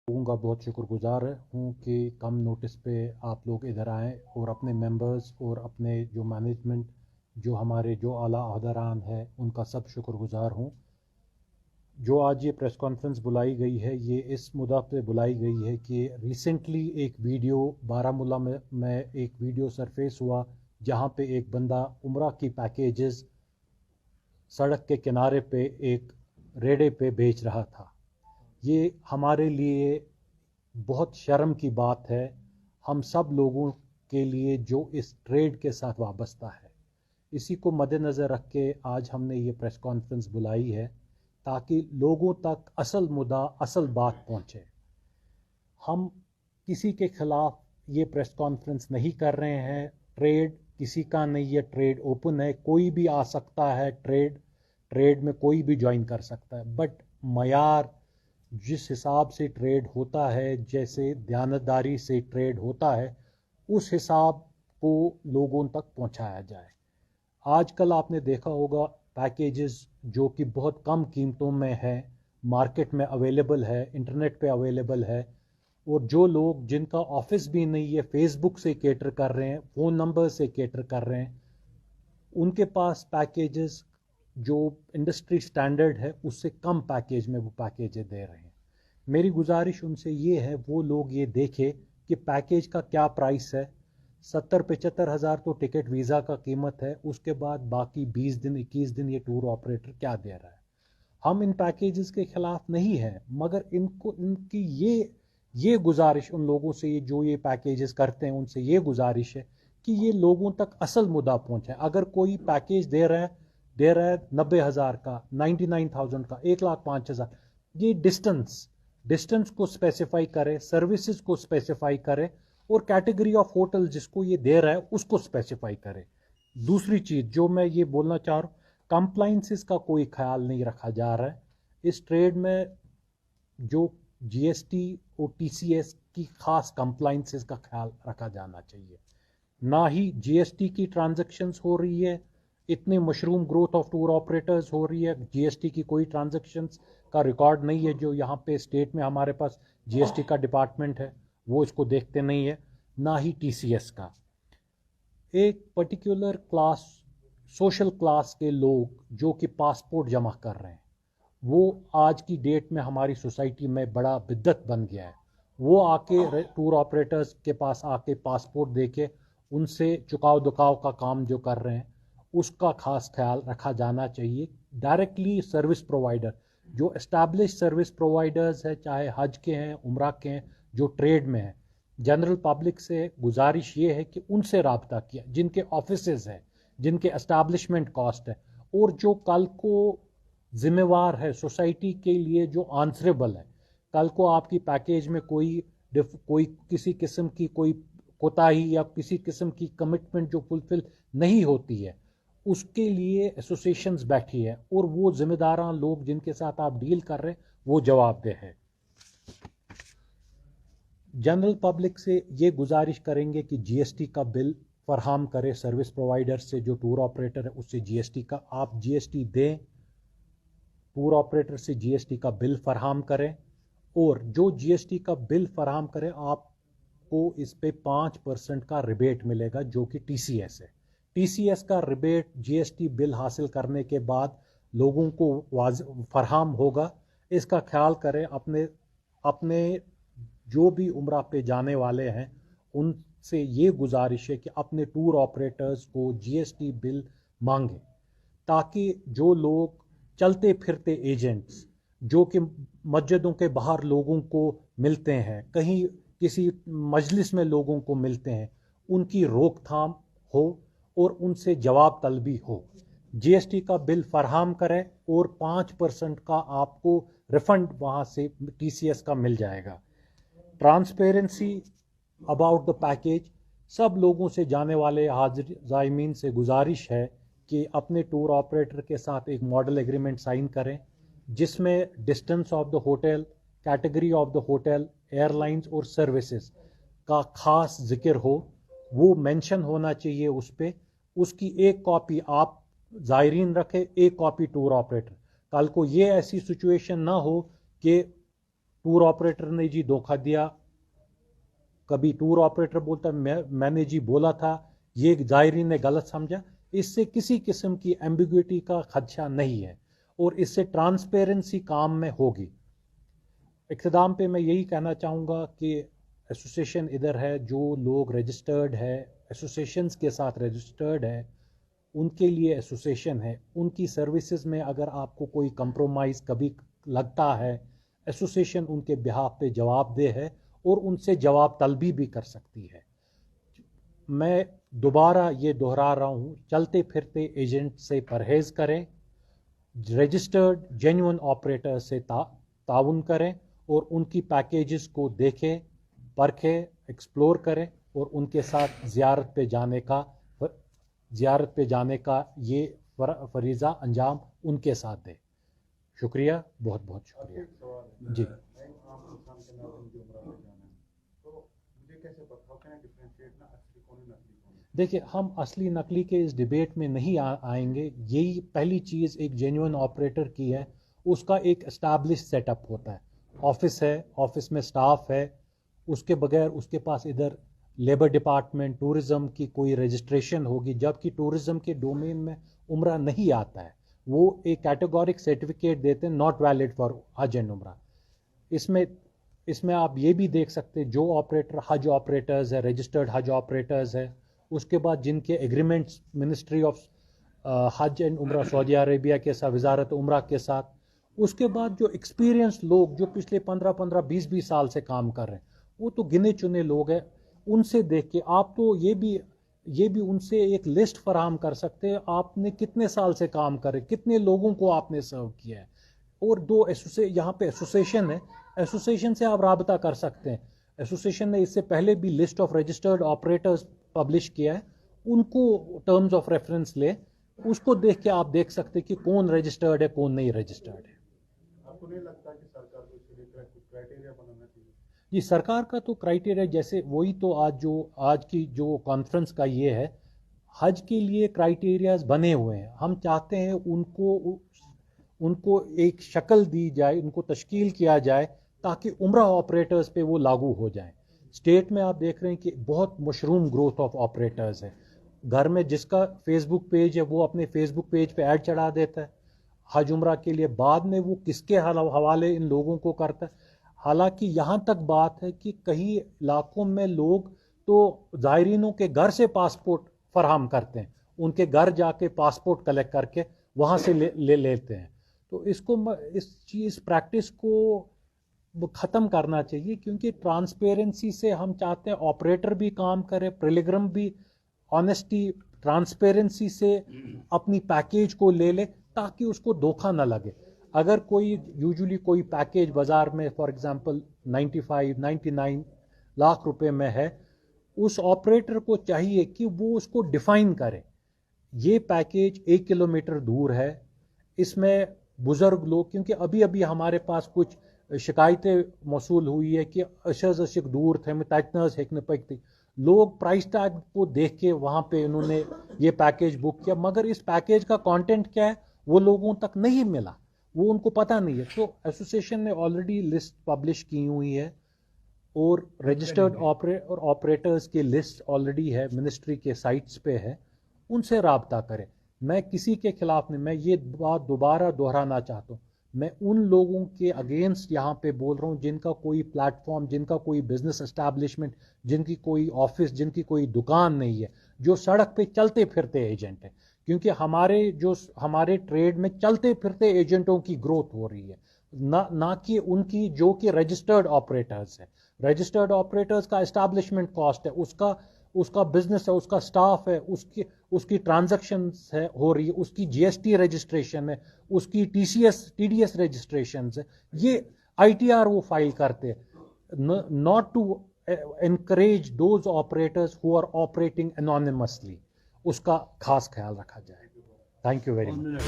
लोगों का बहुत शुक्रगुजार हूँ कि कम नोटिस पे आप लोग इधर आएँ और अपने मेंबर्स और अपने जो मैनेजमेंट जो हमारे जो आला अहदेरान है उनका सब शुक्रगुजार हूँ। जो आज ये प्रेस कॉन्फ्रेंस बुलाई गई है ये इस मुद्दा पे बुलाई गई है कि रिसेंटली एक वीडियो बारामूला में एक वीडियो सरफेस हुआ जहाँ पे एक बंदा उम्रा की पैकेजेस सड़क के किनारे पे एक रेड़े पे बेच रहा था। ये हमारे लिए बहुत शर्म की बात है, हम सब लोगों के लिए जो इस ट्रेड के साथ वाबस्ता है। इसी को मद्देनज़र रख के आज हमने ये प्रेस कॉन्फ्रेंस बुलाई है ताकि लोगों तक असल मुद्दा असल बात पहुँचे। हम किसी के ख़िलाफ़ ये प्रेस कॉन्फ्रेंस नहीं कर रहे हैं। ट्रेड किसी का नहीं है, ट्रेड ओपन है, कोई भी आ सकता है। ट्रेड में कोई भी ज्वाइन कर सकता है, बट मयार जिस हिसाब से ट्रेड होता है, जैसे दयानतदारी से ट्रेड होता है, उस हिसाब को लोगों तक पहुंचाया जाए। आजकल आपने देखा होगा पैकेजेस जो कि बहुत कम कीमतों में है, मार्केट में अवेलेबल है, इंटरनेट पे अवेलेबल है, और जो लोग जिनका ऑफिस भी नहीं है फेसबुक से केटर कर रहे हैं, फ़ोन नंबर से केटर कर रहे हैं, उनके पास पैकेजेस जो इंडस्ट्री स्टैंडर्ड है उससे कम पैकेज में वो पैकेजेस दे रहे हैं। मेरी गुजारिश उनसे ये है वो लोग ये देखें कि पैकेज का क्या प्राइस है। 70-75 हज़ार तो टिकट वीज़ा का कीमत है, उसके बाद बाकी 20 दिन 21 दिन ये टूर ऑपरेटर क्या दे रहा है। हम इन पैकेजेस के ख़िलाफ़ नहीं हैं, मगर इनकी ये गुजारिश उन लोगों से जो ये पैकेजेस करते हैं उनसे ये गुजारिश है कि ये लोगों तक असल मुद्दा पहुँचे। अगर कोई पैकेज दे रहा है 90,000 का, 99,000 का, 1,05,000, ये डिस्टेंस को स्पेसिफाई करे, सर्विसेज को स्पेसिफाई करे, और कैटेगरी ऑफ होटल जिसको ये दे रहा है उसको स्पेसिफाई करे। दूसरी चीज़ जो मैं ये बोलना चाह रहा हूँ, कंप्लाइंसेस का कोई ख्याल नहीं रखा जा रहा है इस ट्रेड में। जो जीएसटी और टीसीएस की खास कंप्लाइंसेस का ख्याल रखा जाना चाहिए। ना ही जीएसटी की ट्रांजैक्शंस हो रही है, इतने mushroom growth of tour operators हो रही है, जीएसटी की कोई ट्रांजैक्शंस का रिकॉर्ड नहीं है। जो यहाँ पे स्टेट में हमारे पास जीएसटी का डिपार्टमेंट है वो इसको देखते नहीं है, ना ही टीसीएस का। एक पर्टिकुलर क्लास, सोशल क्लास के लोग जो कि पासपोर्ट जमा कर रहे हैं, वो आज की डेट में हमारी सोसाइटी में बड़ा बिद्दत बन गया है। वो आके टूर ऑपरेटर्स के पास आके पासपोर्ट देके उनसे चुकाव दुकाव का काम जो कर रहे हैं उसका खास ख्याल रखा जाना चाहिए। डायरेक्टली सर्विस प्रोवाइडर जो एस्टैब्लिश सर्विस प्रोवाइडर्स है, चाहे हज के हैं, उम्रा के हैं, जो ट्रेड में हैं, जनरल पब्लिक से गुजारिश ये है कि उनसे रब्ता किया जिनके ऑफिसेज हैं, जिनके एस्टैब्लिशमेंट कॉस्ट है, और जो कल को जिम्मेवार है सोसाइटी के लिए, जो आंसरेबल है। कल को आपकी पैकेज में कोई किसी किस्म की कोई कोताही या किसी किस्म की कमिटमेंट जो फुलफिल नहीं होती है, उसके लिए एसोसिएशंस बैठी है, और वो जिम्मेदारान लोग जिनके साथ आप डील कर रहे हैं वो जवाबदेह है। जनरल पब्लिक से ये गुजारिश करेंगे कि जीएसटी का बिल फरहम करे सर्विस प्रोवाइडर से, जो टूर ऑपरेटर है उससे जीएसटी का आप जीएसटी दें, टूर ऑपरेटर से जीएसटी का बिल फरहम करें, और जो जीएसटी का बिल फरहम करें आपको इस पे 5% का रिबेट मिलेगा जो कि टीसीएस है। टीसीएस का रिबेट जीएसटी बिल हासिल करने के बाद लोगों को फरहम होगा। इसका ख्याल करें। अपने जो भी उम्रा पे जाने वाले हैं उनसे ये गुजारिश है कि अपने टूर ऑपरेटर्स को जीएसटी बिल मांगें, ताकि जो लोग चलते फिरते एजेंट्स जो कि मस्जिदों के बाहर लोगों को मिलते हैं, कहीं किसी मजलिस में लोगों को मिलते हैं, उनकी रोकथाम हो और उनसे जवाब तलबी हो। जीएसटी का बिल फरहम करें और 5% का आपको रिफंड वहाँ से टीसीएस का मिल जाएगा। ट्रांसपेरेंसी अबाउट द पैकेज, सब लोगों से जाने वाले हाजिर ज़ायमीन से गुजारिश है कि अपने टूर ऑपरेटर के साथ एक मॉडल एग्रीमेंट साइन करें जिसमें distance of the hotel, category of the hotel, airlines और सर्विसेज का खास जिक्र हो। वो मेंशन होना चाहिए उस पर। उसकी एक कॉपी आप ज़ायरीन रखें, एक कॉपी टूर ऑपरेटर। कल को ये ऐसी सिचुएशन ना हो कि टूर ऑपरेटर ने जी धोखा दिया, कभी टूर ऑपरेटर बोलता है मैंने जी बोला था, ये ज़ायरीन ने गलत समझा। इससे किसी किस्म की एम्बिग्विटी का खदशा नहीं है और इससे ट्रांसपेरेंसी काम में होगी। इख्तिताम पे मैं यही कहना चाहूँगा कि एसोसिएशन इधर है, जो लोग रजिस्टर्ड है, एसोसिएशंस के साथ रजिस्टर्ड है, उनके लिए एसोसिएशन है। उनकी सर्विसेज में अगर आपको कोई कंप्रोमाइज़ कभी लगता है, एसोसिएशन उनके बिहाफ पे जवाब दे है और उनसे जवाब तलबी भी कर सकती है। मैं दोबारा ये दोहरा रहा हूँ, चलते फिरते एजेंट से परहेज़ करें, रजिस्टर्ड जेन्युइन ऑपरेटर से ताउन करें और उनकी पैकेजेस को देखें, परखें, एक्सप्लोर करें और उनके साथ ज़ियारत पे जाने का ये फरीज़ा अंजाम उनके साथ दें। शुक्रिया, बहुत बहुत शुक्रिया जी। देखिए, हम असली नकली के इस डिबेट में नहीं आएंगे। यही पहली चीज़ एक जेन्युइन ऑपरेटर की है, उसका एक एस्टैब्लिश सेटअप होता है, ऑफिस है, ऑफिस में स्टाफ है, उसके बगैर उसके पास इधर लेबर डिपार्टमेंट, टूरिज़म की कोई रजिस्ट्रेशन होगी, जबकि टूरिज़म के डोमेन में उम्रा नहीं आता है। वो एक कैटेगोरिक सर्टिफिकेट देते हैं, नॉट वैलिड फॉर हज एंड उम्रा। इसमें आप ये भी देख सकते हैं, जो ऑपरेटर हज ऑपरेटर्स है, रजिस्टर्ड हज ऑपरेटर्स है, उसके बाद जिनके एग्रीमेंट्स मिनिस्ट्री ऑफ हज एंड उम्रा सऊदी अरेबिया के साथ, वजारत उम्रा के साथ, उसके बाद जो एक्सपीरियंस लोग जो पिछले 15-15, 20-20 साल से काम कर रहे हैं, वो तो गिने चुने लोग हैं। उनसे देख के आप तो ये भी उनसे एक लिस्ट फराहम कर सकते हैं, आपने कितने साल से काम करे, कितने लोगों को आपने सर्व किया है। और दो यहाँ पे एसोसिएशन है, एसोसिएशन से आप राबता कर सकते हैं। एसोसिएशन ने इससे पहले भी list of registered operators publish किया है, उनको टर्म्स ऑफ रेफरेंस ले, उसको देख के आप देख सकते हैं कि कौन रजिस्टर्ड है, कौन नहीं रजिस्टर्ड है। आपको नहीं लगता कि सरकार को इसके लिए कुछ क्राइटेरिया बनाना चाहिए? जी, सरकार का तो क्राइटेरिया, जैसे वही तो आज की जो कॉन्फ्रेंस का ये है, हज के लिए क्राइटेरियाज बने हुए हैं। हम चाहते हैं उनको एक शक्ल दी जाए, उनको तश्कील किया जाए ताकि उम्रा ऑपरेटर्स पे वो लागू हो जाए। स्टेट में आप देख रहे हैं कि बहुत मशरूम ग्रोथ ऑफ ऑपरेटर्स है। घर में जिसका फेसबुक पेज है वो अपने फेसबुक पेज पे ऐड चढ़ा देता है हज उम्रा के लिए, बाद में वो किसके हवाले इन लोगों को करता है। हालांकि यहाँ तक बात है कि कई इलाकों में लोग तो ज़ायरीनों के घर से पासपोर्ट फराहम करते हैं, उनके घर जाके पासपोर्ट कलेक्ट करके वहाँ से ले लेते हैं। तो इस प्रैक्टिस को ख़त्म करना चाहिए, क्योंकि ट्रांसपेरेंसी से हम चाहते हैं ऑपरेटर भी काम करे, पिलग्रिम भी ऑनेस्टी ट्रांसपेरेंसी से अपनी पैकेज को ले ताकि उसको धोखा ना लगे। अगर यूजुअली कोई पैकेज बाज़ार में फॉर एग्जांपल 95-99 लाख रुपए में है, उस ऑपरेटर को चाहिए कि वो उसको डिफाइन करे, ये पैकेज 1 किलोमीटर दूर है, इसमें बुजुर्ग लोग, क्योंकि अभी अभी हमारे पास कुछ शिकायतें मौसूल हुई है कि अशज अशिक दूर थे, तजनस हेकने पकती, लोग प्राइस टैग को देख के वहाँ पे उन्होंने ये पैकेज बुक किया, मगर इस पैकेज का कंटेंट क्या है वो लोगों तक नहीं मिला, वो उनको पता नहीं है। तो एसोसिएशन ने ऑलरेडी लिस्ट पब्लिश की हुई है और रजिस्टर्ड ऑपरेटर्स की लिस्ट ऑलरेडी है, मिनिस्ट्री के साइट्स पे है, उनसे राब्ता करें। मैं किसी के खिलाफ नहीं, मैं ये बात दोबारा दोहराना चाहता हूँ, मैं उन लोगों के अगेंस्ट यहाँ पे बोल रहा हूँ जिनका कोई प्लेटफॉर्म, जिनका कोई बिजनेस एस्टैब्लिशमेंट, जिनकी कोई ऑफिस, जिनकी कोई दुकान नहीं है, जो सड़क पे चलते फिरते एजेंट है। क्योंकि हमारे ट्रेड में चलते फिरते एजेंटों की ग्रोथ हो रही है, ना कि उनकी जो कि रजिस्टर्ड ऑपरेटर्स है। रजिस्टर्ड ऑपरेटर्स का एस्टैब्लिशमेंट कॉस्ट है, उसका बिजनेस है, उसका स्टाफ है, उसकी ट्रांजैक्शंस है हो रही है, उसकी जीएसटी रजिस्ट्रेशन है, उसकी टीडीएस रजिस्ट्रेशन है, ये आईटीआर वो फाइल करते हैं। Not to encourage those operators who are operating anonymously, उसका खास ख्याल रखा जाए। Thank you very much.